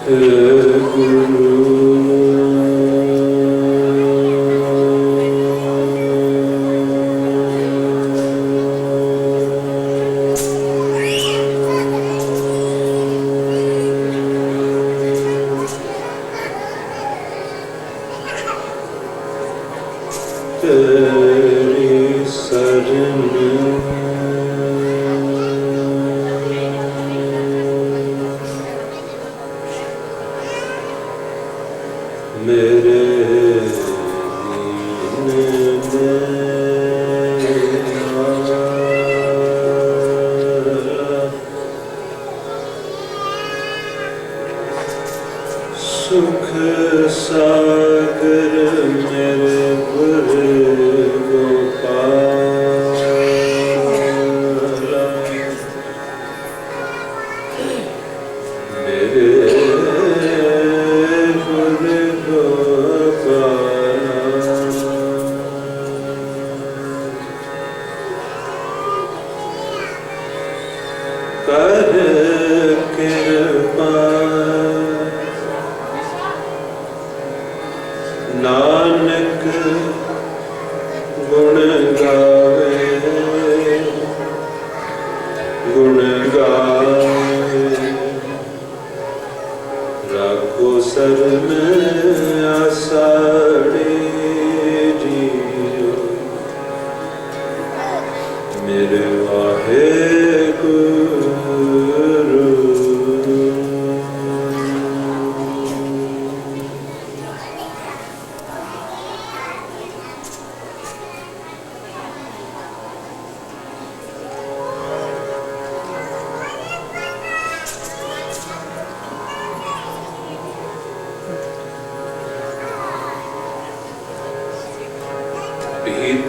तेरी शरण मेरे सुख सागर मेरे कर कृपा नानक गुण गावे राखो शरण आषाढ़ी जियो मेरे वाहे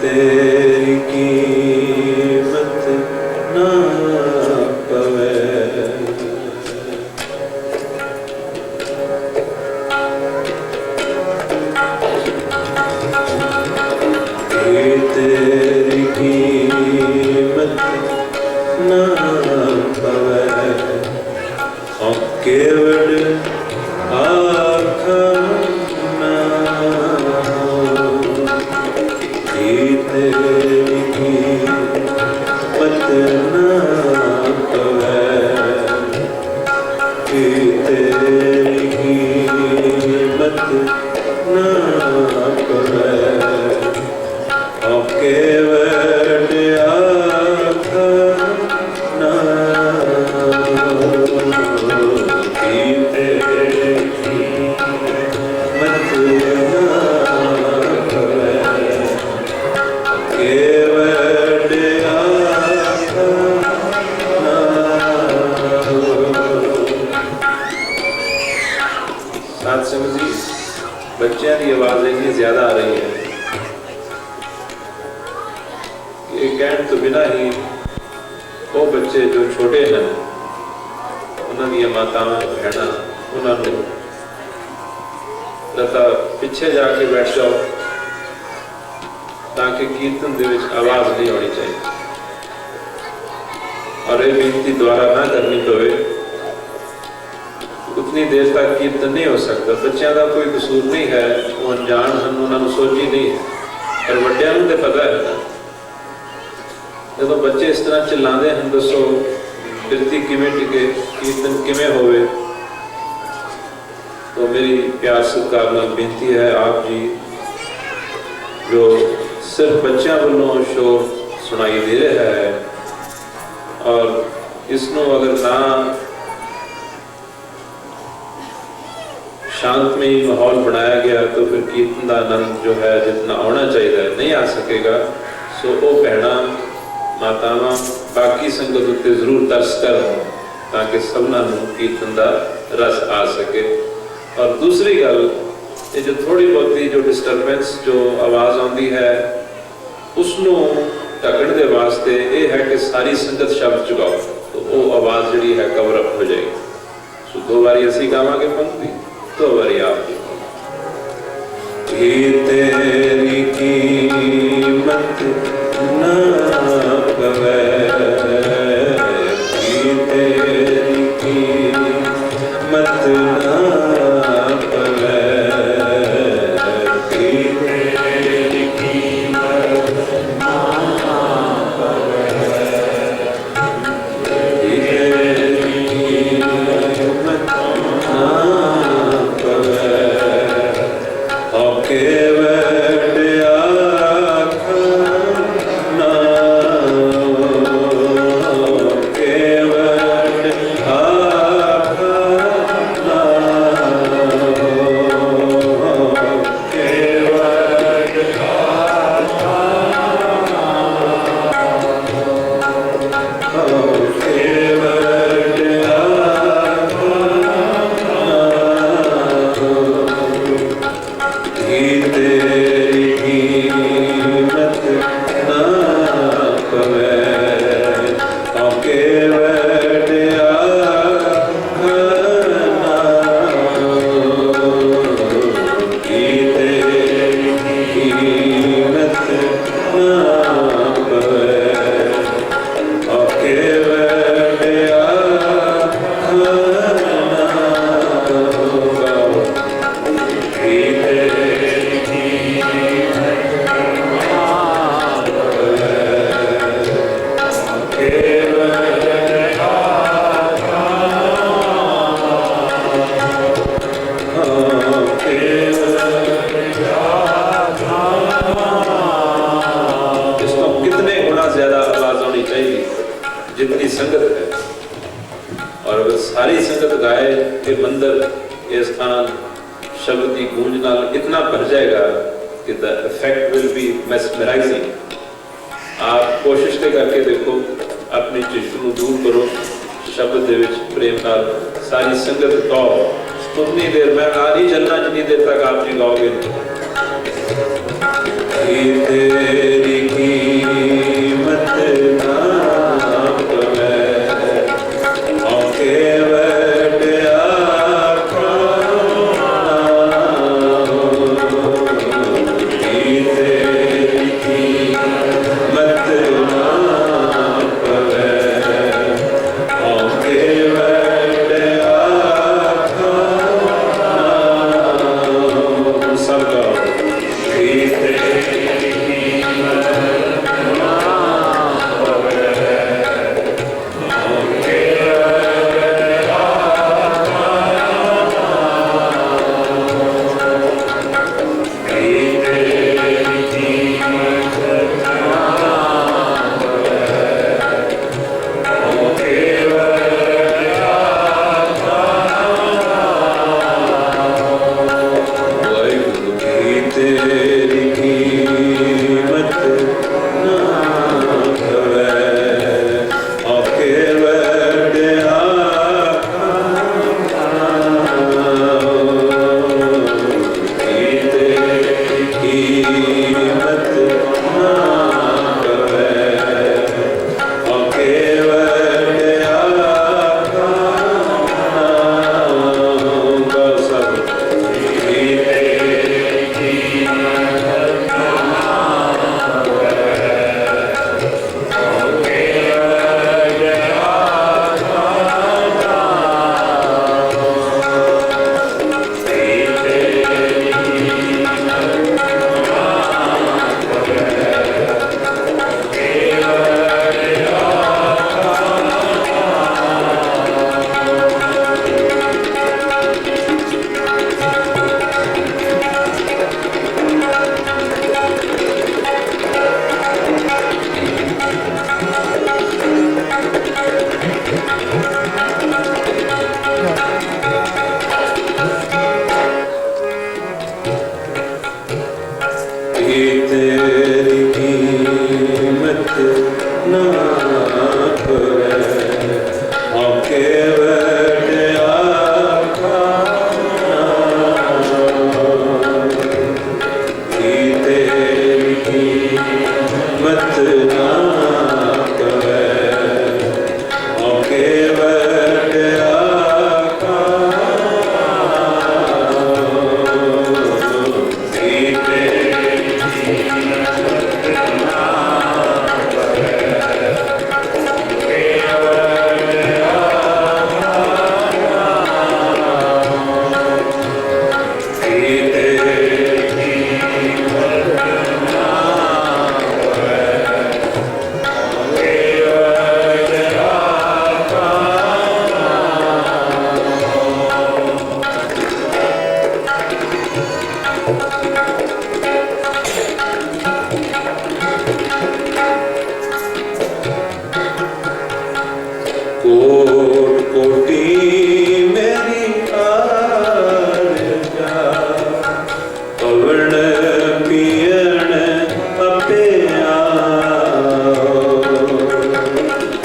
तेरी कीमत ना पवे तेरी कीमत ना पवे और केवल आखा तेरी कीमत ना पवे तेरी कीमत ना पवे और केवल आखा ना तेरी कीमत साथ संगत जी बच्चों की आवाज इतनी ज्यादा आ रही है ये कहने तो बिना ही वो बच्चे जो छोटे हैं उन्होंने मातावां बहना उन्होंने लता पिछे जाके बैठ जाओ ताकि कीर्तन दे विच आवाज नहीं होनी चाहिए और ये बेनती द्वारा ना करनी पवे उतनी देर तक कीर्तन नहीं हो सकता। बच्चों का कोई कसूर नहीं है, वो अनजान हैं, उन्होंने सोची नहीं है, पर वड्डियां नूं ते पता है ना जो बच्चे इस तरह चिल्लाते हैं दसो बिरती किवें टिके कीर्तन किवें होवे। तो मेरी प्यार सत्कार नाल बेनती है आप जी जो सिर्फ बच्चों वालों शोर सुनाई दे रहा है और इसनों अगर ना शांतमय माहौल बनाया गया तो फिर कीर्तन का आनंद जो है जितना आना चाहिए नहीं आ सकेगा। सो वो भैना मातावां बाकी संगत उत्ते जरूर तरस कर ताकि सबना कीर्तन का रस आ सके। और दूसरी गल ये जो थोड़ी बहुती जो डिस्टर्बेंस जो आवाज़ आती है उसनों ढकण के वास्ते ये है कि सारी संगत शब्द चुकाओ तो वो आवाज़ जी है कवर अप हो जाएगी। सो दो बारी असी गावांगे पंक्ति तो बारी आप तेरी कीमत ना पवे तेरी कीमत ना जितनी संगत है, और अगर सारी संगत गाए कि मंदिर ये स्थान शब्द की गूंज नाल इतना भर जाएगा कि the effect will be mesmerising. आप कोशिश करके देखो, अपनी चिश्त को दूर करो, शब्द दे विच प्रेम नाल सारी संगत गाओ। उतनी देर मैं आ नहीं चलना जितनी देर तक आप जी गाओगे। तेरी कीमत ना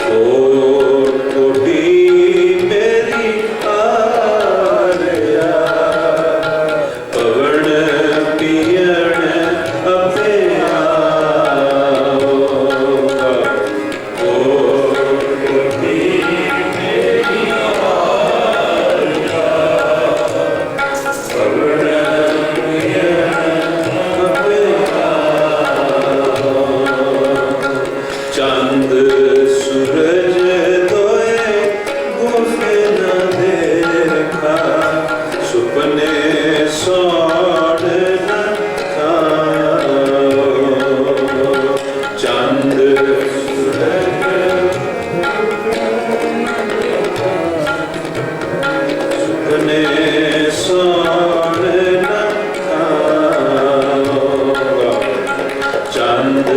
Oh सूरज दोए गुफ न देखा, सुपने सोड़ न खाओ। चंद सुपने सोड़ न खाओ। चंद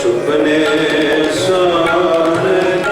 सुपने सोड़ न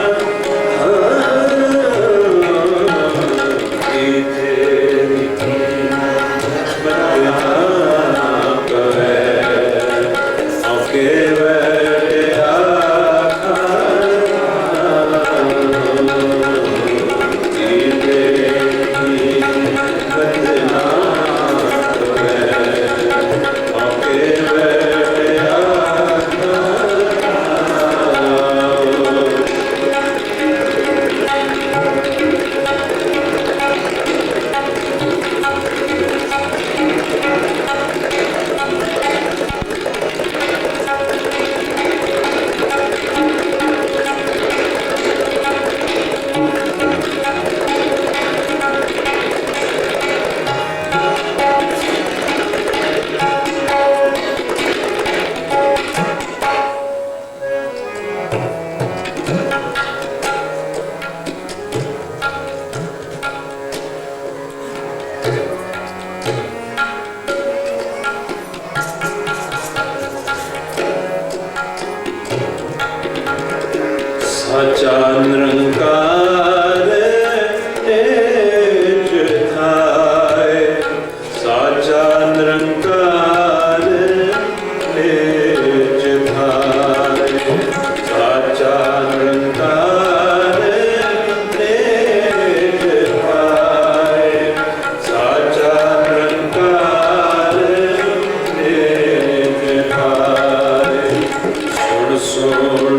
साचा निरंकार तेज थाए, साचा निरंकार तेज थाए, साचा निरंकार तेज थाए, साचा निरंकार तेज थाए। सुन सुन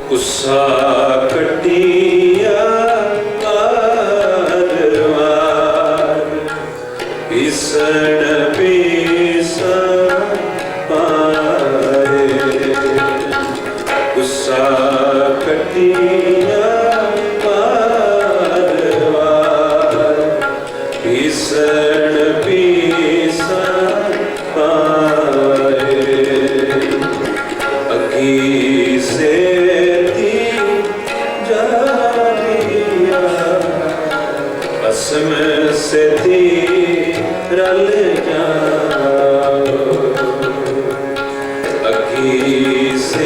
गुस्सा कटिया वार वार, भीषण भीषण पारे। गुस्सा कटिया वार वार, भीषण भीषण पारे। अगी से भस्म से रल जाओ, अग्नि से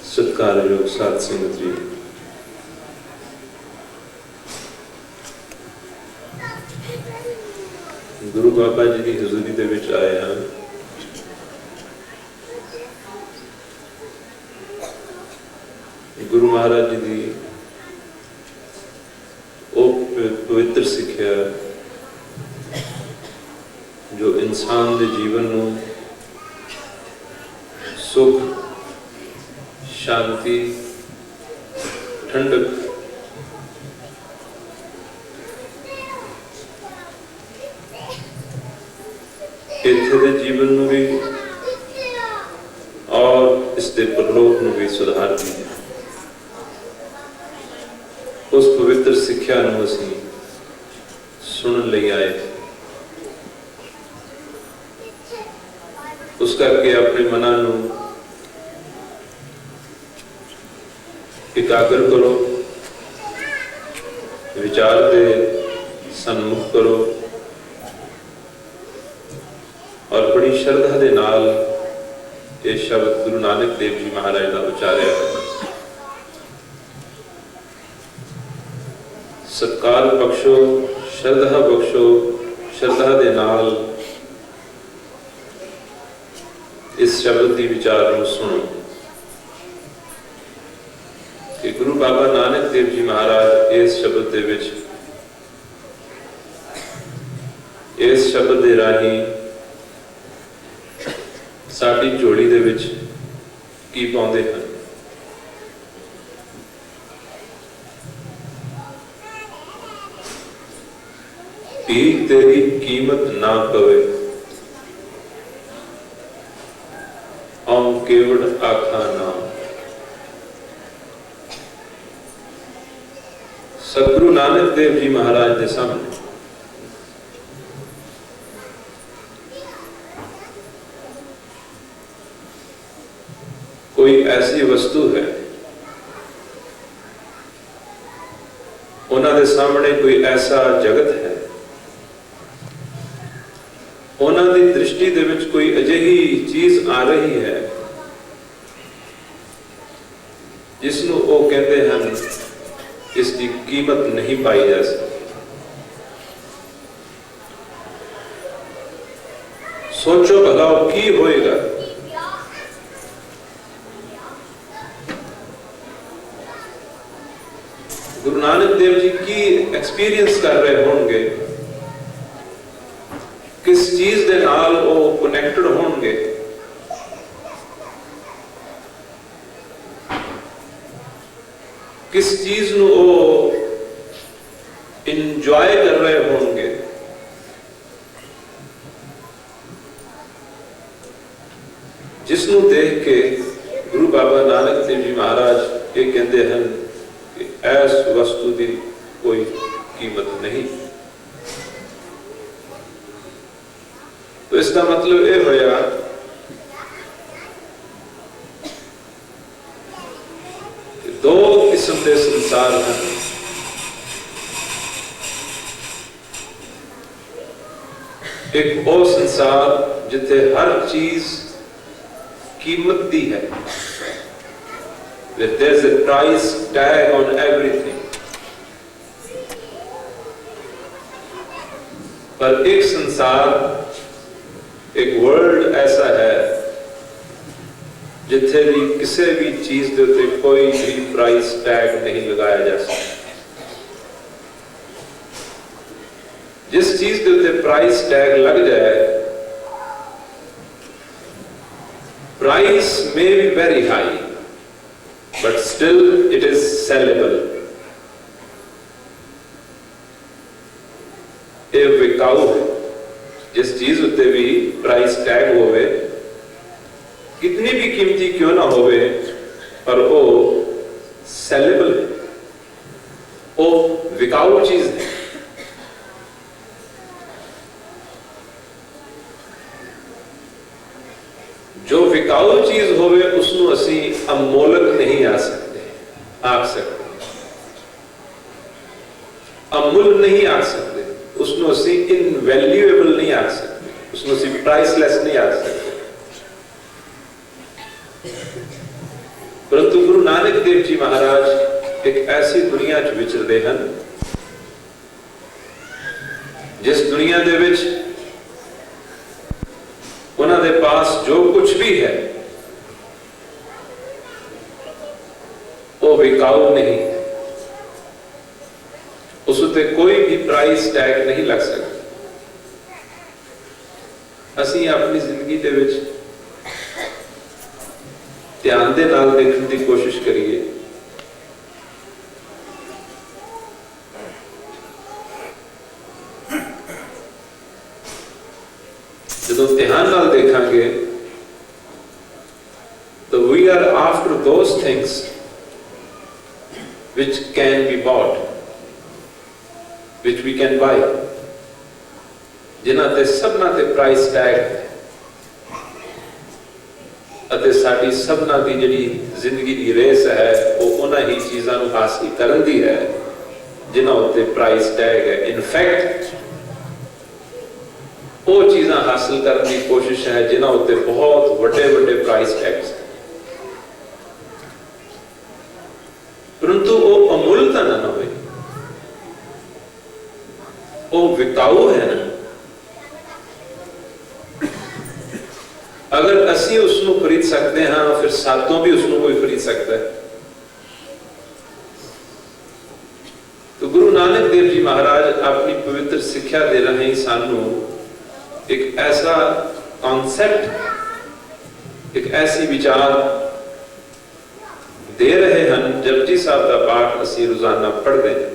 ਸਤਿਕਾਰਯੋਗ ਸਾਧ ਸੰਗਤ ਜੀ, ਗੁਰੂ ਬਾਬਾ ਜੀ ਦੀ ਹਜ਼ੂਰੀ ਦੇ ਵਿੱਚ ਆਏ ਹਾਂ। ਗੁਰੂ ਮਹਾਰਾਜ ਜੀ ਦੀ ਉਹ ਪਵਿੱਤਰ ਸਿੱਖਿਆ ਜੋ ਇਨਸਾਨ ਦੇ ਜੀਵਨ ਨੂੰ ਸੁਖ, शांति, ठंडक, इत्थे दे जीवन में भी और इसके परलोक में भी सुधार दी है। उस पवित्र सिक्ख्या नूं असीं सुनन लई आए। उस करके अपने मनां नूं एकाग्र करो, विचार के सन्मुख करो और बड़ी श्रद्धा के नाल ये शब्द गुरु नानक देव जी महाराज का उच्चारिया है। सत्कार बख्शो, श्रद्धा बख्शो, श्रद्धा के नाल इस शब्द की विचार को सुनो कि गुरु बाबा नानक देव जी महाराज इस शब्द दे विच, इस शब्द दे राही साडी झोली दे विच की पाउंदे हन। पीर तेरी कीमत ना पवे, औं केवड़ आखा नाम। सतगुरु नानक देव जी महाराज के सामने कोई ऐसी वस्तु है, उन्होंने सामने कोई ऐसा जगत है, उन्होंने दृष्टि दे विच कोई अजिही चीज आ रही है जिसनों वो कहते हैं इसकी कीमत नहीं पाई जा सकती। सोचो भला की होएगा। गुरु नानक देव जी की एक्सपीरियंस कर रहे होंगे, किस चीज दे नाल वो कनेक्टेड होंगे, किस चीज नूं वो इंजॉय कर रहे होंगे। जिसनों देख के गुरु बाबा नानक देव जी महाराज ये कहते हैं कि ऐस वस्तु की कोई कीमत नहीं। तो इसका मतलब ये होया दो किस्म के संसार हैं। एक वो संसार जिथे हर चीज कीमत दी है, there's a price tag on everything। पर एक संसार, एक वर्ल्ड ऐसा है जिथे भी किसी भी चीज के उत्ते कोई भी प्राइस टैग नहीं लगाया जा सकता। जिस चीज के उत्ते प्राइस टैग लग जाए, price may be very high but still it is saleable. ये विकाऊ है। जिस चीज उत्ते भी प्राइस टैग होवे, कितनी भी कीमती क्यों ना होवे, पर वो सेलेबल है, वो विकाऊ चीज है। जो विकाऊ चीज होवे उसनू असी अमोलक नहीं आ सकते, आख सकते, अमूल नहीं आख सकते, उसनू असी इनवैल्यूएबल नहीं आख सकते, उसनू असी प्राइसलैस नहीं आख सकते। परंतु गुरु नानक देव जी महाराज एक ऐसी दुनिया च विचरदे हैं जिस दुनिया दे विच उन्हां दे पास जो कुछ भी है वो विकाऊ नहीं है, उस उत्ते कोई भी प्राइस टैग नहीं लग सकता। असी अपनी जिंदगी दे विच ध्यान दे नाल देखने की कोशिश करिए। जो ध्यान नाल देखांगे तो we are after those things which can be bought, which we can buy, जिन्हां ते सबना ते प्राइस टैग है ਅਤੇ ਸਾਡੀ ਸਭਨਾ ਦੀ ਜਿਹੜੀ ਜ਼ਿੰਦਗੀ ਦੀ ਰੇਸ ਹੈ ਉਹ ਉਹਨਾਂ ਹੀ ਚੀਜ਼ਾਂ ਨੂੰ ਹਾਸਲ ਕਰਨ ਦੀ ਹੈ ਜਿਨ੍ਹਾਂ ਉੱਤੇ ਪ੍ਰਾਈਸ ਟੈਗ ਹੈ। ਇਨਫੈਕਟ ਉਹ ਚੀਜ਼ਾਂ ਹਾਸਲ ਕਰਨ ਦੀ ਕੋਸ਼ਿਸ਼ ਹੈ ਜਿਨ੍ਹਾਂ ਉੱਤੇ ਬਹੁਤ ਵੱਡੇ ਵੱਡੇ ਪ੍ਰਾਈਸ ਟੈਗਸ ਹੈ, ਪਰੰਤੂ ਉਹ ਅਮੁੱਲਤਾ ਨਾ ਹੋਵੇ, ਉਹ ਵਿਕਾਊ ਹੈ ਨਾ। अगर असी उसनू खरीद सकते हैं फिर सातों भी उसनू कोई खरीद सकता है। तो गुरु नानक देव जी महाराज अपनी पवित्र सिक्ख्या दे रहे हैं सानू एक ऐसा कॉन्सेप्ट, एक ऐसी विचार दे रहे हैं। जपजी साहब का पाठ असी रोजाना पढ़ते हैं।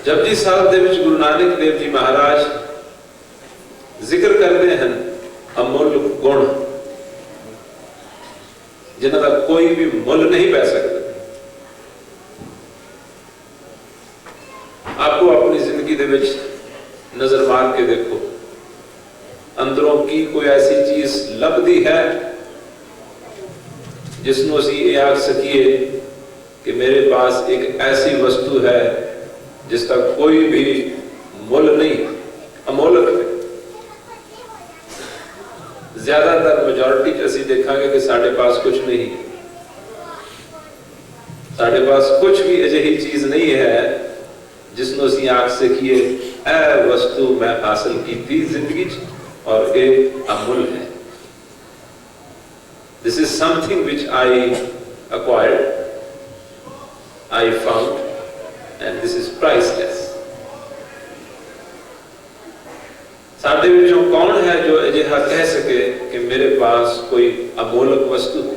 जपजी साहब दे विच गुरु नानक देव जी महाराज जिक्र करते हैं अमुल गुण जिन्हां दा कोई भी मुल नहीं पै सकता। आपको अपनी जिंदगी दे विच नजर मार के देखो, अंदरों की कोई ऐसी चीज लभदी है जिसनों असीं ये आख सकीए कि मेरे पास एक ऐसी वस्तु है जिसका कोई भी मुल नहीं, अमोलक है। ज्यादातर मेजॉरिटी असी देखांगे कि साढ़े पास कुछ नहीं है, साढ़े पास कुछ भी अजिही चीज नहीं है जिसनों असी आख सकीए ए वस्तु मैं हासिल की थी जिंदगी और ये अमूल है। This is something which I acquired, I found, and this is priceless। साडे विचों कौन है जो अजिहा कह सके कि मेरे पास कोई अमोलक वस्तु है?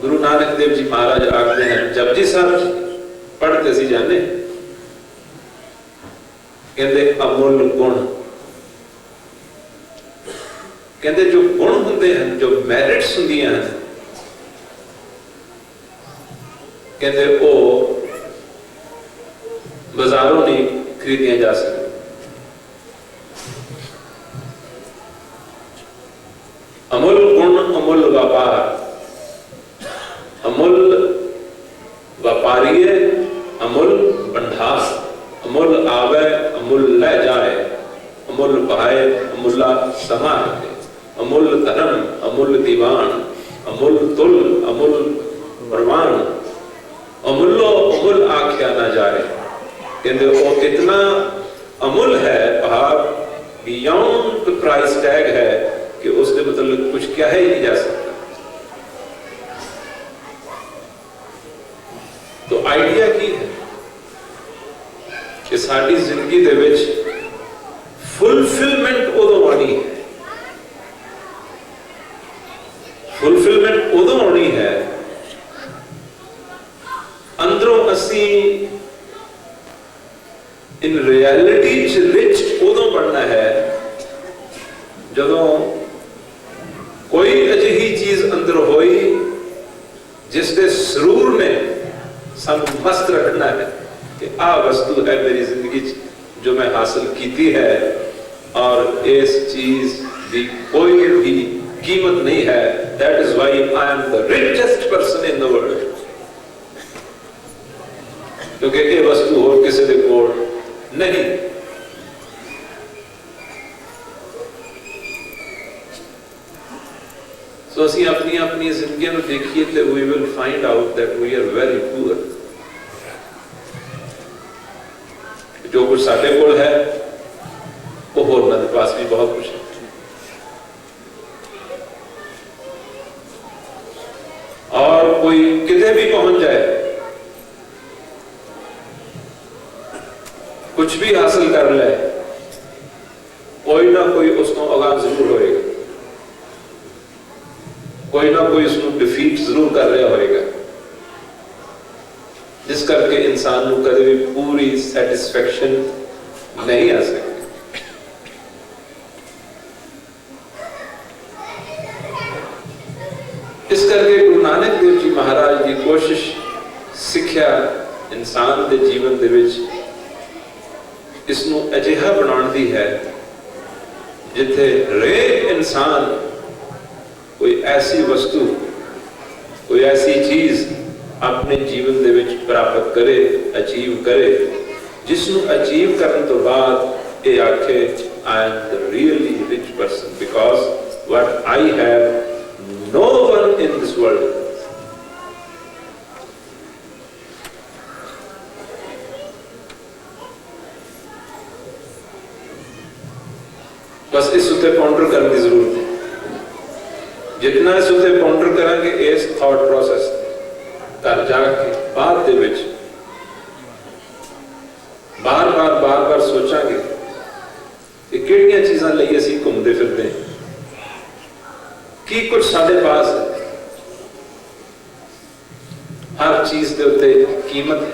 गुरु नानक देव जी महाराज आखते हैं, जपजी साहब पढ़ते सी जाने, कहते अमूल गुण, कहते जो गुण होंगे हैं, जो मैरिट्स होंदियां हैं, कहते वो बाजारों नहीं खरीदिया जा सकती। अमूल गुण अमूल व्यापार, अमूल व्यापारी अमूल भंडार, अमूल आवे अमूल ले जाए, अमूल पाए अमूला समा रखे, अमूल धर्म अमूल दीवान, अमूल तुल अमूल प्रमाण, अमूलो अमूल आख्या ना जाए। कहते वो इतना अमूल है, भाव बियॉन्ड प्राइस टैग है कि उसके मतलब कुछ क्या है ही नहीं जा सकता। तो आइडिया की है कि साडी जिंदगी दे विच फुलफिलमेंट उदों आनी है, फुलफिलमेंट उदों आनी है अंदरों असी इन रियलिटी रिच उदों बनना है जदों कोई अजिही चीज अंदर होई जिसके सरूर ने सानू मस्त रखना है कि आ वस्तु है मेरी जिंदगी जो मैं हासिल की है और इस चीज की कोई भी कीमत नहीं है। That is why I am the richest person in the world, क्योंकि ये वस्तु और किसी के कोल नहीं। तो असी अपनी अपनी जिंदगी में देखिए तो we will find out that we are very poor. जो कुछ साडे कोल है वो होरना दे पास भी बहुत कुछ है। और कोई किते भी पहुंच जाए, कुछ भी हासिल कर ले, कोई ना कोई उसको आगाज जरूर होएगा, कोई ना कोई उसको डिफीट जरूर कर रहा होएगा, जिस करके इंसान को कभी भी पूरी सैटिस्फैक्शन नहीं आ सकती। इस करके गुरु नानक देव जी महाराज की कोशिश सिक्ख्या इंसान के जीवन दे विच इसनू अजिहा बनाउण दी है जिथे हरेक इंसान कोई ऐसी वस्तु, कोई ऐसी चीज अपने जीवन दे विच प्राप्त करे, अचीव करे, जिसनू अचीव करने तो बाद ये आखे I am the really rich person because what I have no one in this world. बस इस उत्ते पॉन्डर करने की जरूरत है। जितना इस उत्ते पॉन्डर करांगे इस थॉट प्रोसेस कर जाके बाद दे विच बार बार सोचांगे कि किहड़ियां चीज़ां लई असीं घूमदे फिरदे हैं, की कुछ साडे पास है। हर चीज के उत्ते कीमत है।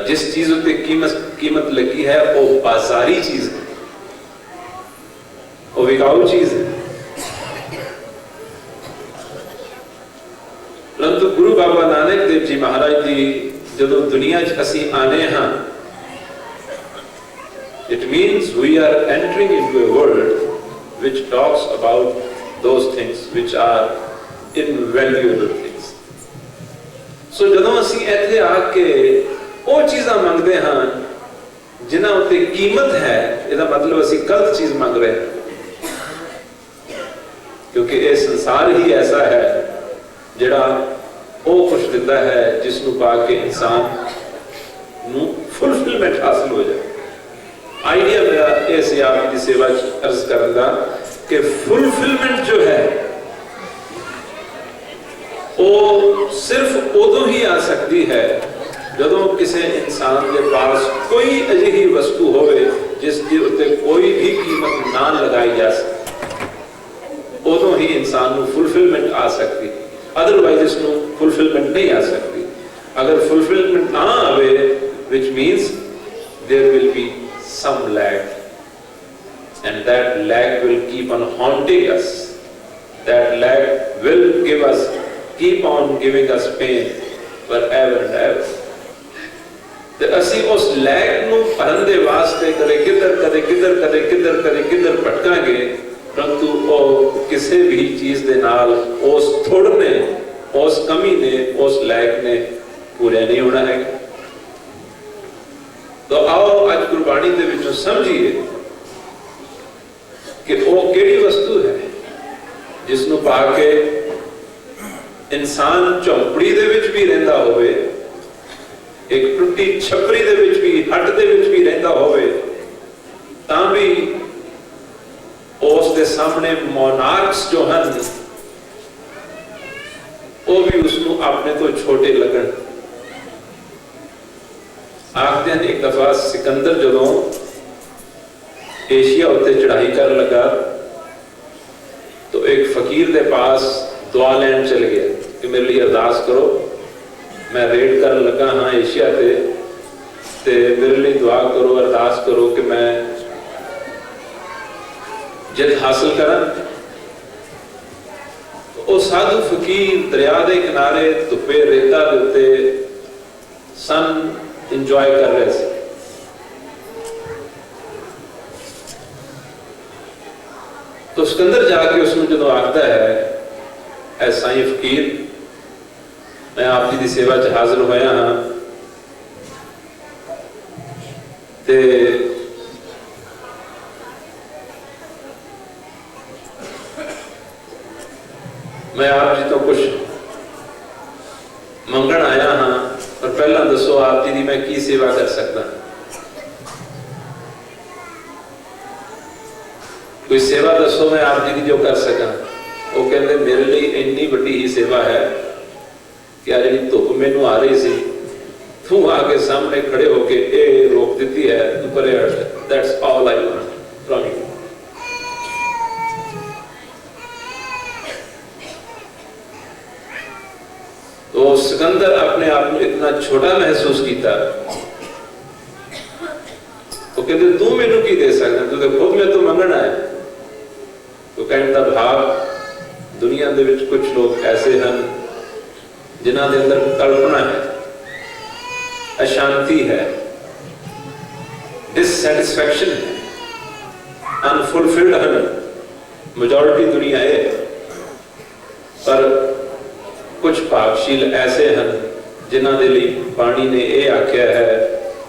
जिस चीज उत्ते कीमत लगी है वो बाजारी चीज है, वो विकाऊ चीज है। परंतु गुरु बाबा नानक देव जी महाराज जी जदों दुनिया च असीं आने हाँ, it means we are entering into a world which talks about those things which are invaluable things. So जदों असीं इत्थे आके वो चीज़ां मंगदे हाँ जिन्हां उत्ते कीमत है, इसदा मतलब असीं गलत चीज मंग रहे हैं, क्योंकि ये संसार ही ऐसा है जिहड़ा वो कुछ दिता है जिसनू पा के इंसान नू फुलफिलमेंट हासिल हो जाए। आइडिया मेरा ऐसे आपकी सेवा अर्ज करना कि फुलफिलमेंट जो है वो सिर्फ उदों ही आ सकती है जदों किसी इंसान के पास कोई अजिही वस्तु होवे जिसके उत्ते कोई भी कीमत ना लगाई जा सके, उदों ही इंसान को फुलफिलमेंट आ सकती। अदरवाइज इसनू फुलफिलमेंट नहीं आ सकती। अगर फुलफिलमेंट ना आवे which means there will be some lack, and that lack will keep on haunting us. That lack will keep on giving us pain forever and ever. ਤੇ ਅਸੀਂ ਉਸ ਲੈਕ ਨੂੰ ਭਰਨ ਦੇ ਵਾਸਤੇ ਕਦੇ ਕਿੱਧਰ ਭਟਕਾਂਗੇ, परंतु किसी भी चीज के नाल उस थोड़ ने, उस कमी ने, उस लैक ने पूरा नहीं होना है। तो आओ आज गुरबाणी दे विचों समझिए कि वो केड़ी वस्तु है जिसनू पाके इंसान झोंपड़ी दे विच भी रहिंदा होवे, एक टुट्टी छपरी दे विच भी, हट दे विच भी रहिंदा होवे, तां भी उसके सामने मोनार्क्स जो हैं वो भी उसको अपने तो छोटे लगन। आखते हैं एक दफा सिकंदर जो एशिया उत्ते चढ़ाई कर लगा तो एक फकीर के पास दुआ लैन चल गया कि मेरे लिए अरदास करो, मैं रेड कर लगा हाँ एशिया ते मेरे लिए दुआ करो, अरदास करो कि मैं जित हासिल करा। तो साधु फकीर दरिया के किनारे धुप्पे रेता के उत्ते सन इंजॉय कर रहे थे। तो सिकंदर जाके उसमें जो आखता है ऐ साईं फकीर मैं आप जी की सेवा च हाजिर होया हाँ ते मैं आप जी तो कुछ मंगण आया हाँ, पर पहला दसो आप जी की मैं की सेवा कर सकता, कोई सेवा दसो मैं आप जी की जो कर सका। वो कहते मेरे लिए इन्नी बड़ी ही सेवा है कि आज जी धुप मैनू आ रही सी, तू आके सामने खड़े होके ए रोक दी है, that's all I want from you. तो सिकंदर अपने आप को इतना छोटा महसूस किया। तो कहते तू मैनू की दे सकता, तू तो खुद में तो मंगना है। तो कहने का भाव दुनिया दे विच कुछ लोग ऐसे हैं जिन्हां दे अंदर कल्पना है, अशांति है, डिससैटिस्फैक्शन है, अनफुलफिल्ड है। मेजॉरिटी दुनिया है, पर कुछ भागशील ऐसे हैं जिन्हां दे लई बाणी ने यह आख्या है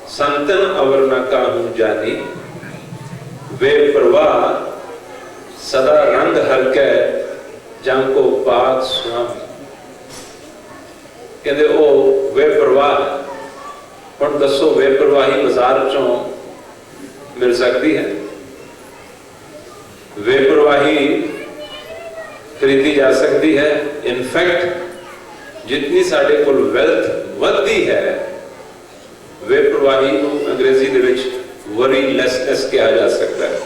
संतन अवर न काहू जानी वे प्रवाह सदा रंग हल्के जांको पाक स्वामी। कहते ओ वे प्रवाह पर दसो वे प्रवाही बाजार चों मिल सकती है, वे प्रवाही खरीदी जा सकती है। इनफैक्ट जितनी साढ़े कोल वेल्थ वधदी है वे प्रवाही को अंग्रेजी दे विच वरीलेसनेस कहा जा सकता है।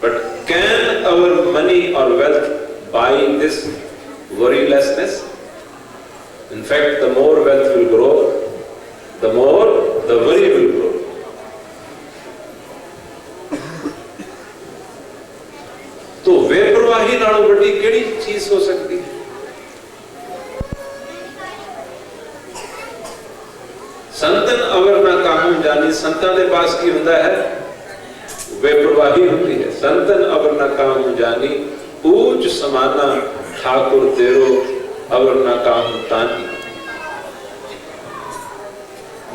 बट कैन आवर मनी और wealth buy this worrylessness? In fact, the more wealth will grow, the more the worry will grow. तो बेप्रवाही नालों बड़ी केड़ी चीज हो सकती है? संतन अवर ना काहू जानी, संतां दे पास की हुंदा है बेप्रवाही होती है। संतन अवर ना काहू जानी ऊंच समाना ठाकुर तेरो अवर ना काहू तानी।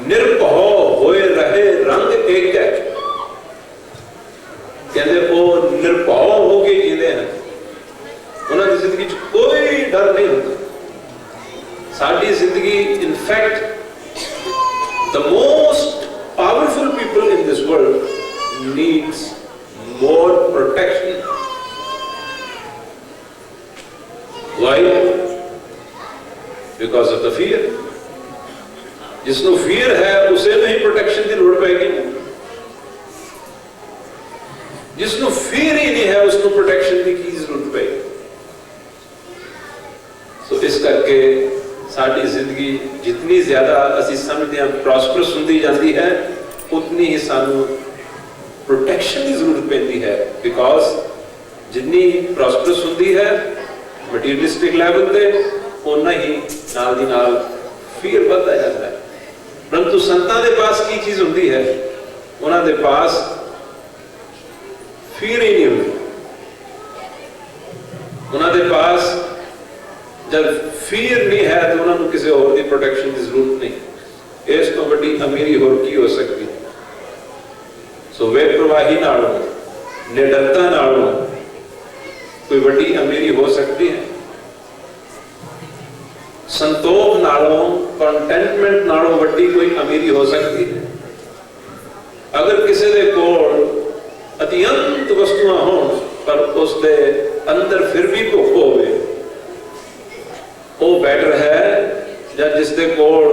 निर्भव होए रहे रंग एक है, कहते वो निर्भव होके जीते हैं, उन्होंने जिंदगी कोई डर नहीं होता। साड़ी जिंदगी in fact the most powerful people in this world needs more protection. Why? Because of the fear. जिसको fear है उसे नहीं protection की लोड़ पैगी, जिसको fear ही नहीं है उसको protection की जरूरत पैगी। तो इस करके साड़ी जिंदगी जितनी ज्यादा असी समझते हैं प्रॉस्परस होती जाती है उतनी ही सानू प्रोटेक्शन की जरूरत पैंदी है। बिकॉज जितनी प्रॉस्परस होती है मटीरियलिस्टिक लेवल पे उतना ही नाल दी नाल फियर बढ़ता जाता है। परंतु संतां दे पास की चीज होती है, उन्हां दे पास फियर ही नहीं होती। उन्हां दे पास जब फियर नहीं है तो उन्होंने किसी और की प्रोटेक्शन की जरूरत नहीं। इस तो बड़ी अमीरी होर की हो सकती। सो वे प्रवाही नालों निडरता नालों कोई बड़ी अमीरी हो सकती है। संतोख नालों कंटेंटमेंट नालों बड़ी कोई अमीरी हो सकती है। अगर किसी दे कोल अत्यंत वस्तुआं होण पर उसके अंदर फिर भी भुख होवे, वो बेटर है जिसके कोल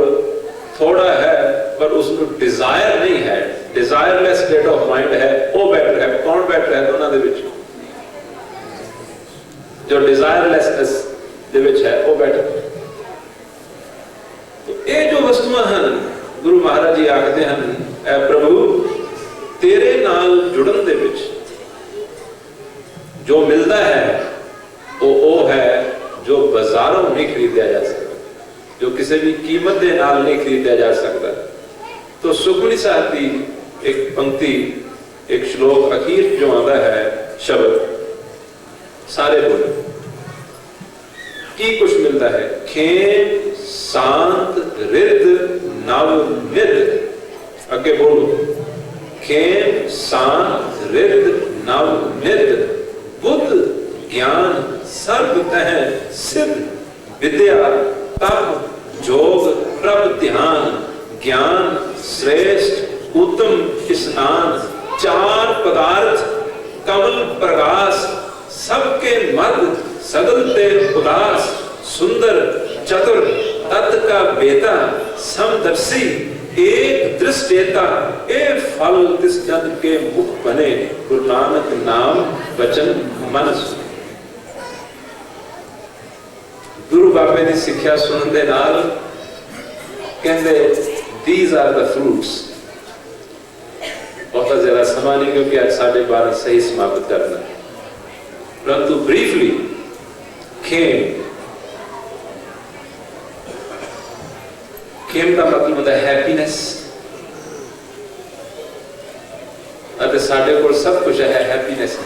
थोड़ा है पर उसको डिजायर नहीं है, डिजायरलेस स्टेट ऑफ माइंड है, वो बेटर है। कौन बेटर है दोनों दे विच? जो डिजायरलेसनेस दे विच है वो बेटर। तो ये जो वस्तुआं हैं गुरु महाराज जी आखते हैं, ऐ प्रभु तेरे नाल जुड़न दे विच जो मिलता है वो है जो बाजारों नहीं खरीदा जा सकता, जो किसी भी कीमत के नाल नहीं खरीदा जा सकता। तो सुखमनी साहब की एक पंक्ति, एक श्लोक अखीर जो आता है शब्द, सारे बोले की कुछ मिलता है। खेम शांत रिद नव निद, अगे बोलो, खेम शांत रिद नव निद, बुद्ध ज्ञान सर्व तह सिद्ध, विद्या तप जोग प्रभ ध्यान, ज्ञान श्रेष्ठ उत्तम स्नान, चार पदार्थ कमल प्रकाश, सबके मद सगल ते उदास, सुंदर चतुर तत् का बेता, समदर्शी एक दृष्टेता, ए फल तिस जन के मुख बने, गुरु नानक नाम वचन मन सुने। गुरु बाबे की सिक्ख्या सुनने दे नाल कहते these are the fruits। बहुत ज्यादा समा नहीं क्योंकि आज 12:30 सही समाप्त करना, परंतु ब्रीफली खेम का मतलब होता है हैप्पीनेस, और साढ़े को सब कुछ है happiness.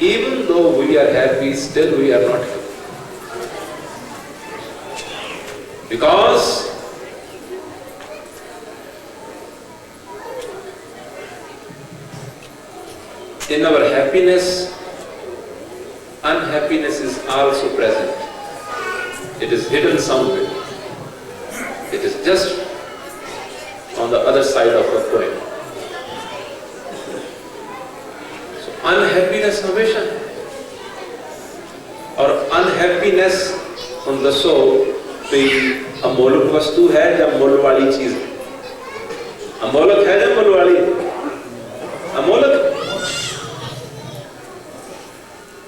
Even though we are happy, still we are not happy, because in our happiness, unhappiness is also present. It is hidden somewhere. It is just on the other side of the coin. So unhappiness हमेशा है, और unhappiness हम दसो कोई अमोलक वस्तु है या मोल वाली चीज है? अमोलक है या मोल वाली? अमोलक।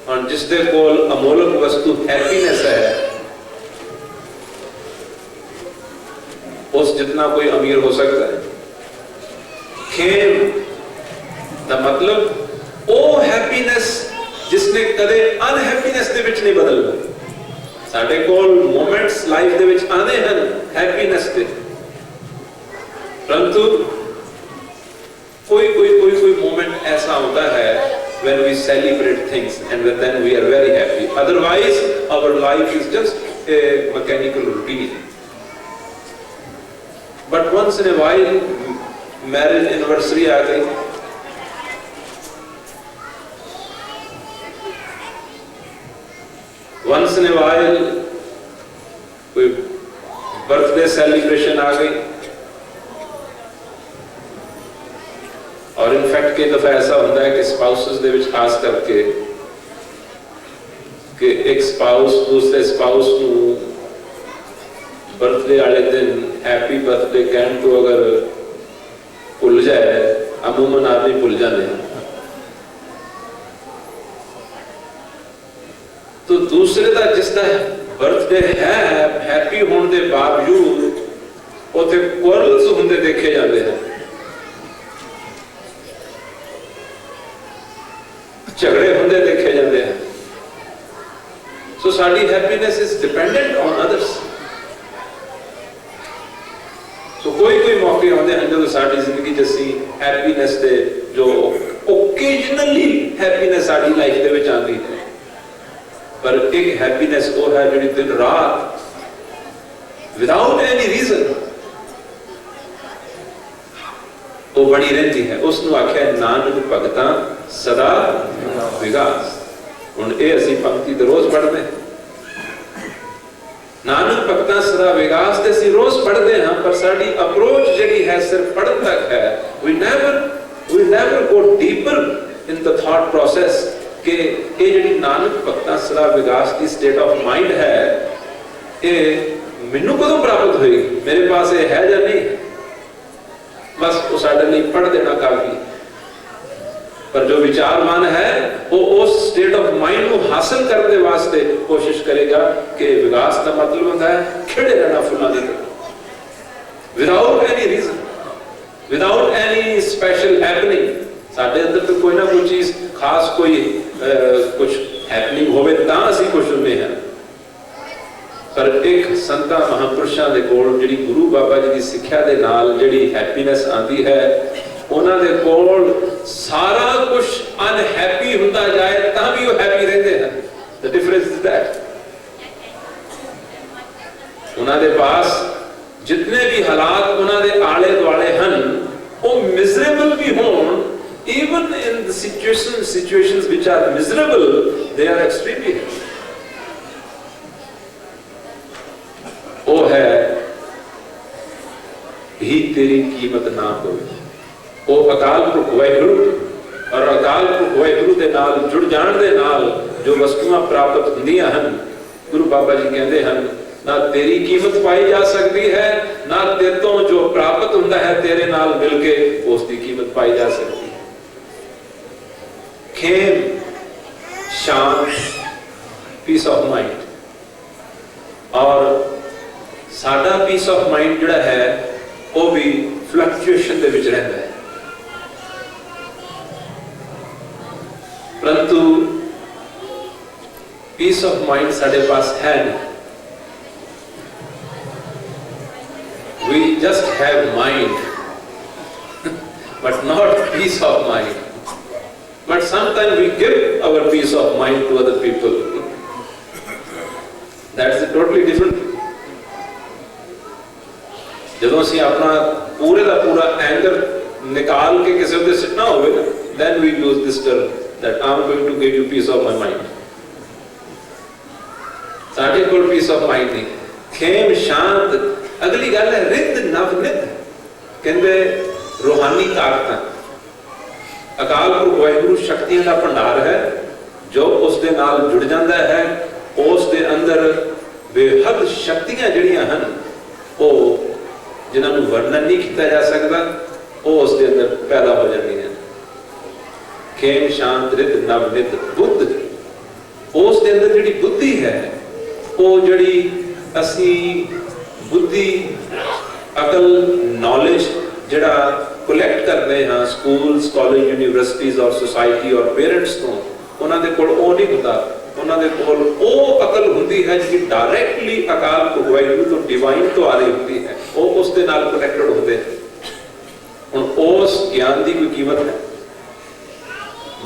और जिसके कोल अमोलक वस्तु हैप्पीनेस है, उस जितना कोई अमीर हो सकता है। खेम का मतलब ओ हैप्पीनेस जिसने कदे अनहैप्पीनेस दे विच नहीं बदलना। साडे कोल मोमेंट्स लाइफ दे विच आने हैं हैप्पीनेस दे, परंतु कोई मोमेंट ऐसा होता है when we celebrate things and then we are very happy, otherwise our life is just a mechanical routine. But once in a while marriage anniversary आ गई, once in a while कोई birthday celebration आ गई, और in fact कई दफा ऐसा होता है कि स्पाउसेस दे विच खास करके कि एक स्पाउस दूसरे स्पाउस को बर्थडे वाले दिन हैप्पी बर्थडे कहने को अगर भूल जाए, अमूमन आदमी भूल जाते हैं, तो दूसरे का जिसका बर्थडे है हैप्पी होने के बावजूद उसे क्वारल्स होंदे देखे जाते हैं, झगड़े होंदे देखे जाते हैं। सो साडी happiness is dependent on others. So कोई मौके होंदे हैं जो साडी जिंदगी जैसी हैप्पीनेस दे जो ओकेजनली हैप्पीनेस साडी लाइफ दे विच आंदी है, पर एक हैप्पीनेस वो है जो दिन रात विदाउट एनी रीजन वो बनी रहती है। उसनु आख्या नानक भगतां सदा विगास। हुण ये असीं पंक्ति तो रोज पढ़ते हैं, नानक भगतां सदा विगास ते असीं रोज पढ़ते हैं, पर साडी अप्रोच जिहड़ी है सिर्फ पढ़न तक है। We never go deeper in the thought process कि ये जिहड़ी नानक भगतां सदा विगास की स्टेट ऑफ माइंड है, ये मैनू कदों प्राप्त होएगी, मेरे पास ये है या नहीं, बस वो साडे लिए पढ़ देना काफी। पर जो विचारवान है वो उस स्टेट ऑफ माइंड को हासिल करने वास्ते कोशिश करेगा कि विकास का मतलब होता है खिड़े रहना फुलां दी तरह, without any reason, without any special happening. साडे अंदर तो कोई ना कोई चीज खास कोई कुछ हैपनिंग होवे तां असीं खुश हुंदे हां। पर एक संतां महापुरुषां दे कोल जिहड़ी गुरु बाबा जी दी सिੱਖਿਆ दे नाल जिहड़ी हैप्पीनेस आंदी है, ਉਹਨਾਂ ਦੇ ਕੋਲ ਸਾਰਾ ਕੁਝ ਅਨਹੈਪੀ ਹੁੰਦਾ ਜਾਏ ਤਾਂ ਵੀ ਉਹ ਹੈਪੀ ਰਹਿੰਦੇ ਹਨ। ਦ ਡਿਫਰੈਂਸ ਇਜ਼ ਦੈਟ ਉਹਨਾਂ ਦੇ ਪਾਸ ਜਿੰਨੇ ਵੀ ਹਾਲਾਤ ਉਹਨਾਂ ਦੇ ਆਲੇ ਦੁਆਲੇ ਹਨ, ਉਹ ਮਿਜ਼ਰੇਬਲ ਵੀ ਹੋਣ, even in the situations which are miserable, they are extremely happy। ਉਹ ਹੈ भी तेरी कीमत ना होवे। ਉਹ ਅਕਾਲ ਪੁਰਖ ਵਾਹਿਗੁਰੂ ਔਰ ਅਕਾਲ ਪੁਰਖ ਵਾਹਿਗੁਰੂ ਦੇ ਨਾਲ ਜੁੜ ਜਾਣ ਦੇ ਨਾਲ ਜੋ ਵਸਤੂਆਂ ਪ੍ਰਾਪਤ ਹੁੰਦੀਆਂ ਹਨ, ਗੁਰੂ ਬਾਬਾ ਜੀ ਕਹਿੰਦੇ ਹਨ ਨਾ ਤੇਰੀ ਕੀਮਤ ਪਾਈ ਜਾ ਸਕਦੀ ਹੈ, ਨਾ ਤੇਰੇ ਤੋਂ ਜੋ ਪ੍ਰਾਪਤ ਹੁੰਦਾ ਹੈ ਤੇਰੇ ਨਾਲ ਮਿਲ ਕੇ ਉਸ ਦੀ ਕੀਮਤ ਪਾਈ ਜਾ ਸਕਦੀ ਹੈ। ਖੇਮ, ਸ਼ਾਂਤ, ਪੀਸ ਆਫ ਮਾਈਂਡ। ਔਰ ਸਾਡਾ ਪੀਸ ਆਫ ਮਾਈਂਡ ਜਿਹੜਾ ਹੈ ਉਹ ਵੀ ਫਲਕਚੁਏਸ਼ਨ ਦੇ ਵਿੱਚ ਰਹਿੰਦਾ ਹੈ। परंतु पीस ऑफ माइंड साढ़े पास है नहीं। We just have mind but not peace of mind। But sometimes we give our peace of mind to other people। That's a totally different thing। ਜਦੋਂ ਅਸੀਂ ਆਪਣਾ ਪੂਰੇ ਦਾ ਪੂਰਾ ਐਂਗਰ ਨਿਕਾਲ ਕੇ ਕਿਸੇ ਉੱਤੇ ਸਿੱਟਣਾ ਹੋਵੇ ਨਾ, then we use this term that I am going to give you peace of my mind। ਸਾਡੇ ਕੋਲ peace of mind ਨਹੀਂ। ਖੇਮ, ਸ਼ਾਂਤ। ਅਗਲੀ ਗੱਲ ਹੈ ਰਿੱਧ ਨਵ ਨਿੱਧ, ਕਹਿੰਦੇ ਰੂਹਾਨੀ ਤਾਕਤਾਂ। ਅਕਾਲ ਪੁਰਖ ਵਾਹਿਗੁਰੂ ਸ਼ਕਤੀਆਂ ਦਾ ਭੰਡਾਰ ਹੈ, ਜੋ ਉਸ ਦੇ ਨਾਲ ਜੁੜ ਜਾਂਦਾ ਹੈ ਉਸ ਦੇ ਅੰਦਰ ਬੇਹੱਦ ਸ਼ਕਤੀਆਂ ਜਿਹੜੀਆਂ ਹਨ, ਉਹ ਜਿਨ੍ਹਾਂ ਨੂੰ ਵਰਣਨ ਨਹੀਂ ਕੀਤਾ ਜਾ ਸਕਦਾ, ਉਹ ਉਸ ਦੇ ਅੰਦਰ ਪੈਦਾ ਹੋ ਜਾਂਦੀਆਂ। ਖੇਮ, ਸ਼ਾਂਤ, ਰਿੱਧ, ਨਵ ਨਿੱਧ। ਬੁੱਧ, ਉਸ ਦੇ ਅੰਦਰ ਜਿਹੜੀ ਬੁੱਧੀ ਹੈ, ਉਹ ਜਿਹੜੀ ਅਸੀਂ ਬੁੱਧੀ, ਅਕਲ, ਨੌਲੇਜ ਜਿਹੜਾ ਕਲੈਕਟ ਕਰਦੇ ਹਾਂ ਸਕੂਲਸ, ਕਾਲਜ, ਯੂਨੀਵਰਸਿਟੀਜ਼ ਔਰ ਸੋਸਾਇਟੀ ਔਰ ਪੇਰੈਂਟਸ ਤੋਂ, ਉਹਨਾਂ ਦੇ ਕੋਲ ਉਹ ਨਹੀਂ ਹੁੰਦਾ। ਉਹਨਾਂ ਦੇ ਕੋਲ ਉਹ ਅਕਲ ਹੁੰਦੀ ਹੈ ਜਿਹੜੀ ਡਾਇਰੈਕਟਲੀ ਅਕਾਲ ਪੁਰਖ ਵਾਹਿਗੁਰੂ ਤੋਂ, ਡਿਵਾਈਨ ਤੋਂ ਆ ਰਹੀ ਹੁੰਦੀ ਹੈ। ਉਹ ਉਸ ਦੇ ਨਾਲ ਕਨੈਕਟਡ ਹੁੰਦੇ। ਹੁਣ ਉਸ ਗਿਆਨ ਦੀ ਕੋਈ ਕੀਮਤ ਹੈ?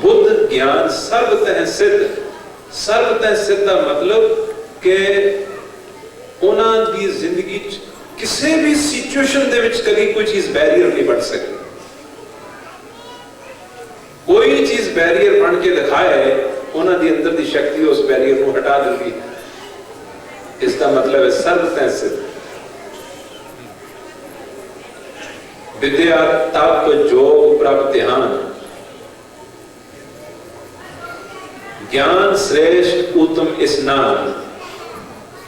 बुद्ध ज्ञान सर्वतः सिद्ध। सर्वतः सिद्ध का मतलब कि उन्होंने जिंदगी किसी भी सिचुएशन दे विच कभी कोई चीज बैरियर नहीं बन सकती। कोई चीज बैरियर बन के दिखाए, उन्होंने अंदर की शक्ति उस बैरियर को हटा देती है। इसका मतलब है सर्वतः सिद्ध। विद्या, तप, योग, प्रभ, ध्यान, ज्ञान श्रेष्ठ उत्तम स्नान।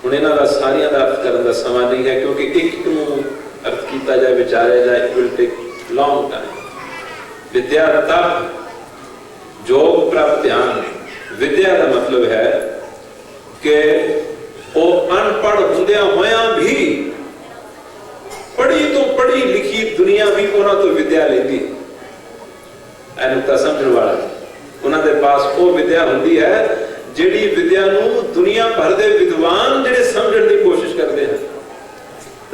ਹੁਣ ਇਹਨਾਂ ਦਾ ਸਾਰਿਆਂ ਦਾ ਅਰਥ ਕਰਨ ਦਾ ਸਮਾਂ ਨਹੀਂ ਹੈ, ਕਿਉਂਕਿ ਇੱਕ ਨੂੰ ਅਰਥ ਕੀਤਾ ਜਾਏ, ਵਿਚਾਰਿਆ ਜਾਏ, it will take long time। ਵਿਦਿਆ, ਤਪ, ਯੋਗ, ਪ੍ਰਭ, ਧਿਆਨ। ਵਿਦਿਆ ਦਾ ਮਤਲਬ ਹੈ ਕਿ ਉਹ ਅਨਪੜ੍ਹ ਹੁੰਦਿਆਂ ਹੋਇਆਂ ਵੀ ਪੜ੍ਹੀ ਤੋਂ ਪੜ੍ਹੀ ਲਿਖੀ ਦੁਨੀਆ ਵੀ ਉਹਨਾਂ ਤੋਂ ਵਿਦਿਆ ਲੈਂਦੀ। ਇਹਨੂੰ ਤਾਂ ਸਮਝਣ ਵਾਲਾ, ਉਹਨਾਂ ਦੇ ਪਾਸ ਉਹ ਵਿਦਿਆ ਹੁੰਦੀ ਹੈ ਜਿਹੜੀ ਵਿਦਿਆ ਨੂੰ ਦੁਨੀਆ ਭਰ ਦੇ ਵਿਦਵਾਨ ਜਿਹੜੇ ਸਮਝਣ ਦੀ ਕੋਸ਼ਿਸ਼ ਕਰਦੇ ਹਨ।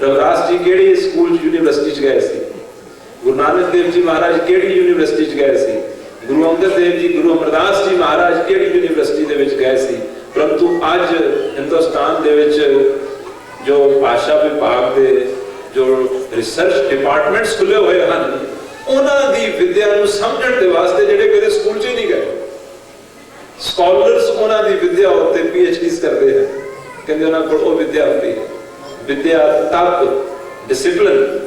ਰਵਿਦਾਸ ਜੀ ਕਿਹੜੀ ਸਕੂਲ ਯੂਨੀਵਰਸਿਟੀ ਚ ਗਏ ਸੀ? ਗੁਰੂ ਨਾਨਕ ਦੇਵ ਜੀ ਮਹਾਰਾਜ ਕਿਹੜੀ ਯੂਨੀਵਰਸਿਟੀ ਚ ਗਏ ਸੀ? ਗੁਰੂ ਅੰਗਦ ਦੇਵ ਜੀ, ਗੁਰੂ ਅਮਰਦਾਸ ਜੀ ਮਹਾਰਾਜ ਕਿਹੜੀ ਯੂਨੀਵਰਸਿਟੀ ਦੇ ਵਿੱਚ ਗਏ ਸੀ? ਪਰੰਤੂ ਅੱਜ ਹਿੰਦੁਸਤਾਨ ਦੇ ਵਿੱਚ ਜੋ ਭਾਸ਼ਾ ਵਿਭਾਗ ਦੇ ਜੋ ਰਿਸਰਚ ਡਿਪਾਰਟਮੈਂਟਸ ਖੁੱਲੇ ਹੋਏ ਹਨ, ਉਹਨਾਂ ਦੀ ਵਿਦਿਆ ਨੂੰ ਸਮਝਣ ਦੇ ਵਾਸਤੇ ਜਿਹੜੇ ਕਦੇ ਸਕੂਲ 'ਚ ਹੀ ਨਹੀਂ ਗਏ ਸਕॉलर्स ਉਹਨਾਂ ਦੀ ਵਿਦਿਆ ਉੱਤੇ PhDs ਕਰਦੇ ਹਨ। ਕਹਿੰਦੇ ਉਹਨਾਂ ਕੋਲ ਉਹ ਵਿਦਿਆ ਹੁੰਦੀ ਹੈ। ਵਿਦਿਆ, ਤਪ, ਡਿਸਿਪਲਿਨ,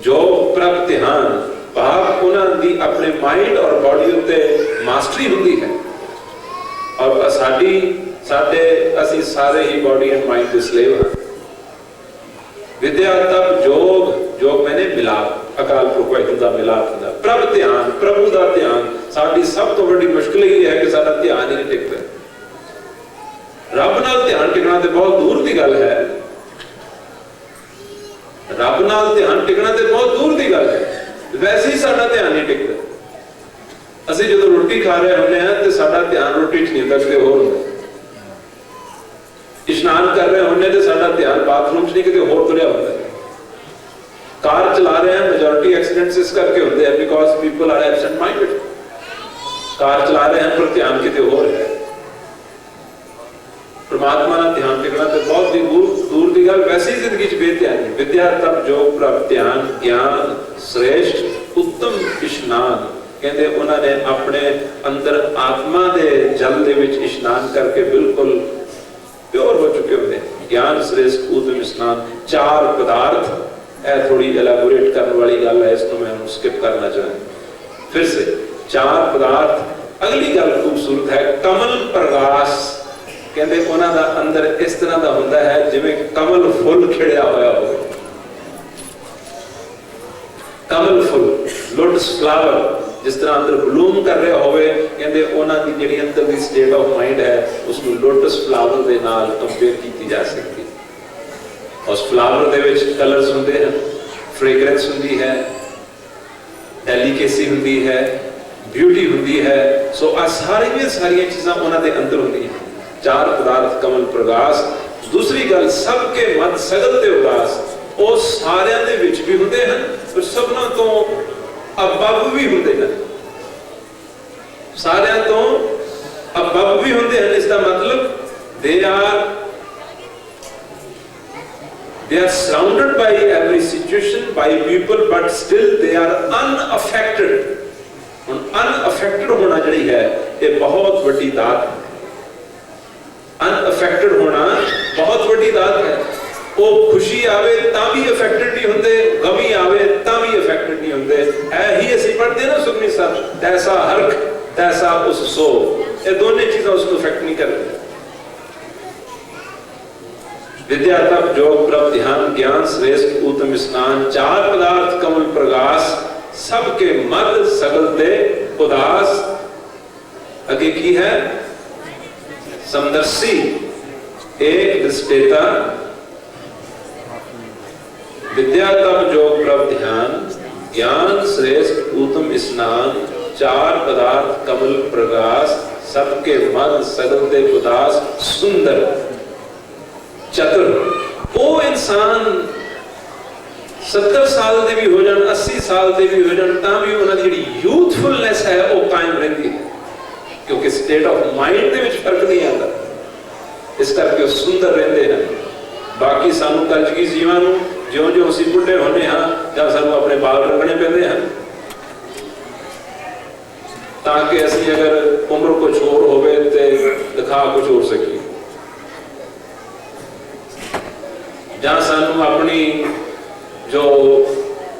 ਯੋਗ, ਪ੍ਰਭ, ਧਿਆਨ, ਭਾਵ ਉਹਨਾਂ ਦੀ ਆਪਣੇ ਮਾਈਂਡ ਔਰ ਬਾਡੀ ਉੱਤੇ ਮਾਸਟਰੀ ਹੁੰਦੀ ਹੈ और असी सारे ही बॉडी एंड माइंड के स्लेव हैं। विद्या तप जोग, जोग मैंने मिलाप, अकाल पुरख वाहिगुरू दा मिलाप हुंदा। प्रभ ध्यान, प्रभु दा ध्यान। साडी सब तो बड़ी मुश्किल ही है कि साडा ध्यान ही नहीं टिकदा। रब नाल ध्यान टिकना तो बहुत दूर की गल है, रब नाल ध्यान टिकना तो बहुत दूर की गल है। वैसे ही साडा ध्यान नहीं टिकदा। ਅਸੀਂ ਜਦੋਂ ਰੋਟੀ खा रहे होंगे हैं तो साडा ध्यान रोटी च नहीं ਹੁੰਦਾ, किते होर ਹੁੰਦਾ। इशनान कर रहे होंगे तो साडा ध्यान बाथरूम च नहीं, किते होर तुरिया ਹੁੰਦਾ। कार चला रहे हैं, मेजॉरिटी एक्सीडेंट्स इस करके होते हैं because people are absent minded. Car चला रहे हैं पर ध्यान किते होर है। परमात्मा नाल ध्यान टिकना तो बहुत ही दूर की गल। वैसे ही जिंदगी च बेध्यानी। विद्या तप जोग प्रभ ध्यान ज्ञान श्रेष्ठ उत्तम इशनान। कहते उन्होंने अपने अंदर आत्मा के जल दे विच इशनान करके बिल्कुल प्योर हो चुके होंगे। ज्ञान श्रेष्ठ उत्तम स्नान। चार पदार्थ, यह थोड़ी एलैबोरेट करने वाली गल है, इसको मैं स्किप करना चाहूँ। फिर से चार पदार्थ। अगली गल खूबसूरत है, कमल प्रकाश। कहते उन्हों का अंदर इस तरह का होता है जिवें कमल फुल खिड़िया होया हो। कमल फुल, लोटस फ्लावर जिस तरह अंदर ब्लूम कर रहा होवे। कहते उन्हों की जिहड़ी अंदर की स्टेट ऑफ माइंड है उसको लोटस फ्लावर के नाल कंपेयर की जा सकती है। उस फ्लावर दे विच कलर्स होंदे हैं, फ्रेगरेंस होंदी है, डेलीकेसी होंदी है, ब्यूटी होंदी है। सो आ सारियां चीज़ां उन्हां दे अंदर होंदियां। चार पदार्थ कमल प्रकाश। दूसरी गल, सबके मत सगल ते उदास। वो सारियां दे विच भी होंदे हैं और सबनां तो अबब भी होंदे हैं। सारियां तो अबब भी होंदे हैं। इसका मतलब they are surrounded by every situation, by people, but still they are unaffected. unaffected होना जड़ी है ये बहुत बड़ी दात है। unaffected होना बहुत बड़ी दात है। वो खुशी आवे ता भी अफेक्टेड नहीं होंदे, गमी आवे ता भी अफेक्टेड नहीं होंदे। ऐ ही असीं पढ़ते ना सुखमनी साहब, तैसा हरख तैसा उस सो। ये दोनों चीज़ें उसको अफेक्ट नहीं करती। विद्या तप जोग प्रभ ध्यान ज्ञान श्रेष्ठ उत्तम स्नान। चार पदार्थ कमल प्रकाश। सबके मद सगल ते उदास। आगे की है समदर्शी एक दृष्टेता। विद्या तप जोग प्रभ ध्यान ज्ञान श्रेष्ठ उत्तम स्नान। चार पदार्थ कमल प्रकाश। सबके मद सगल ते उदास। सुंदर चतुर। वो इंसान 70 साल के भी हो जान, 80 साल के भी हो जान, तां भी उन्हां दी यूथफुलनेस है वो कायम रहिंदी है, क्योंकि स्टेट ऑफ माइंड दे विच फर्क नहीं आता। इस करके सुंदर रहिंदे हैं। बाकी सानू कलयुगी जीवां नूं ज्यों ज्यों असीं बुढ़े होने हाँ जां सानू अपने बाल रंगने पैंदे हैं ताकि असीं अगर उम्र कुछ होर होवे ते दिखा कुछ होर सकीए, जहाँ सानू अपनी जो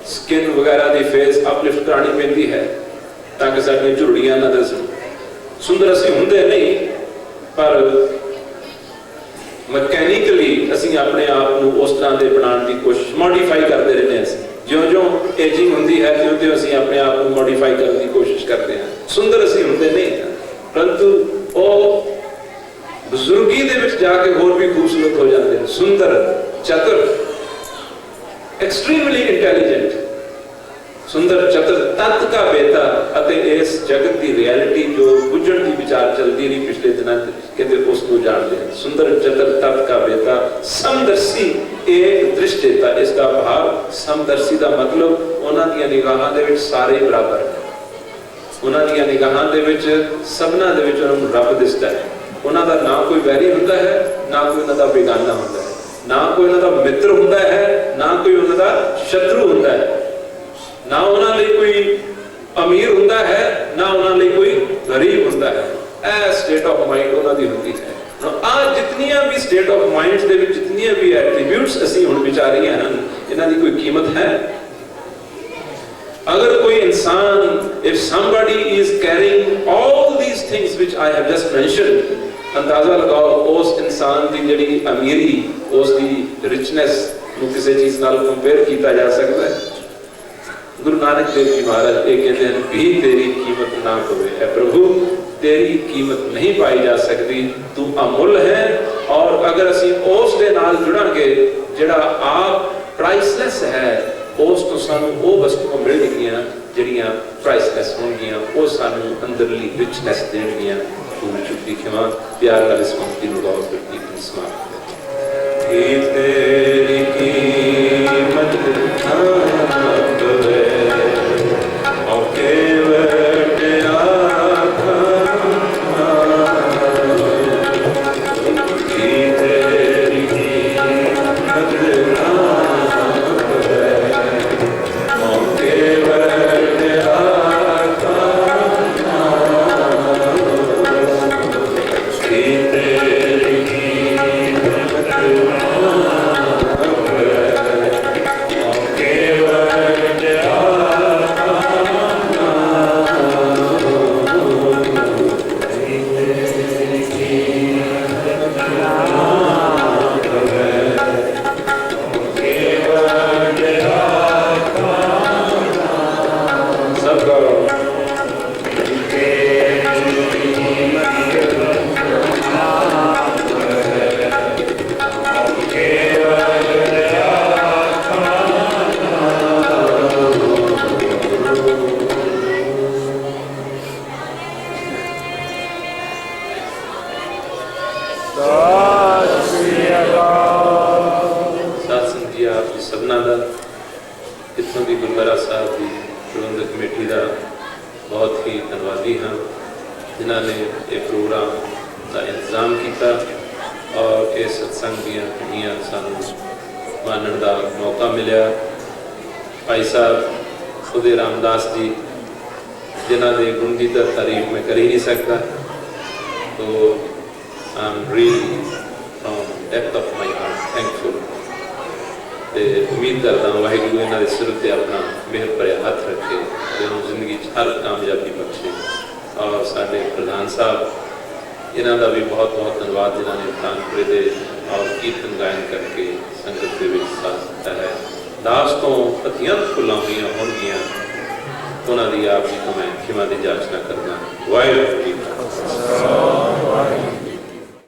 स्किन वगैरह की फेस अपलिफ्ट करानी पैंदी है ताकि साडियां झुरड़ियां ना दसन। सुंदर असीं हुंदे नहीं पर मैकेनिकली असीं अपने आप को उस तरह के बनाने की कोशिश मॉडिफाई करते रहते हैं। ज्यों ज्यों एजिंग होंदी है त्यों त्यों असीं अपने आप को मॉडिफाई करने की कोशिश करते हैं। सुंदर असीं हुंदे नहीं परंतु वो बुजुर्गी दे विच जाके होर भी खूबसूरत हो जाते हैं। सुंदर चतुर एक्सट्रीमली इंटेलिजेंट। सुंदर चतुर तत्व का बेटा अते इस जगत की रियलिटी जो बुझण की विचार चलती रही पिछले दिनों कहते उसको जानते हैं। सुंदर चतुर तत्व का बेटा। समदर्शी एक दृष्टेता। इसका भाव समदर्शी का मतलब उन्हां दी निगाहां दे विच सारे बराबर है। उन्हां दी निगाहां दे विच सबना दे विच उन्हां नूं रब दिसदा है। उन्हां दा ना कोई वैरी हुंदा है ना कोई उन्हां दा बेगाना हुंदा है, ना कोई उन्हां दा मित्र हुंदा है ना कोई उन्हां दा शत्रु हुंदा है, ना उन्हां लई कोई अमीर हुंदा है ना उन्हां लई कोई गरीब हुंदा है। ऐ स्टेट ऑफ माइंड उन्हां दी हुंदी है। आ जितनियां भी स्टेट ऑफ माइंड्स दे विच जितनियां भी एट्रीब्यूट्स असीं हुण विचारीਆਂ ਹਨ इन्हां दी कोई कीमत है? अगर कोई इंसान, if somebody is carrying all these things which I have just mentioned, अंदाजा लगाओ उस इंसान की जिहड़ी अमीरी, उसकी रिचनेस ਨੂੰ ਕਿਸੇ चीज़ नाल कंपेयर किया जा सकता है? गुरु नानक देव जी महाराज ये कहते हैं भी तेरी कीमत ना होवे, है प्रभु तेरी कीमत नहीं पाई जा सकती, तू अमुल है। और अगर असी उस दे नाल जुड़ांगे जिहड़ा आप प्राइसलैस है, उस तो सानू वो वस्तुआं मिलणगियां जिहड़ियां प्राइसलैस होणगियां, वो सानू अंदरली रिचनेस देणगियां। तू चुप्पी खिमा प्यार नाल इस पंक्ति नूं गौर करके समाप्त कर। तेरी कीमत दास तो पतियां फुलां हुई होंगियां, उन्होंने आप जी तो मैं खिमा की जाचना करना। वाहिगुरू जी का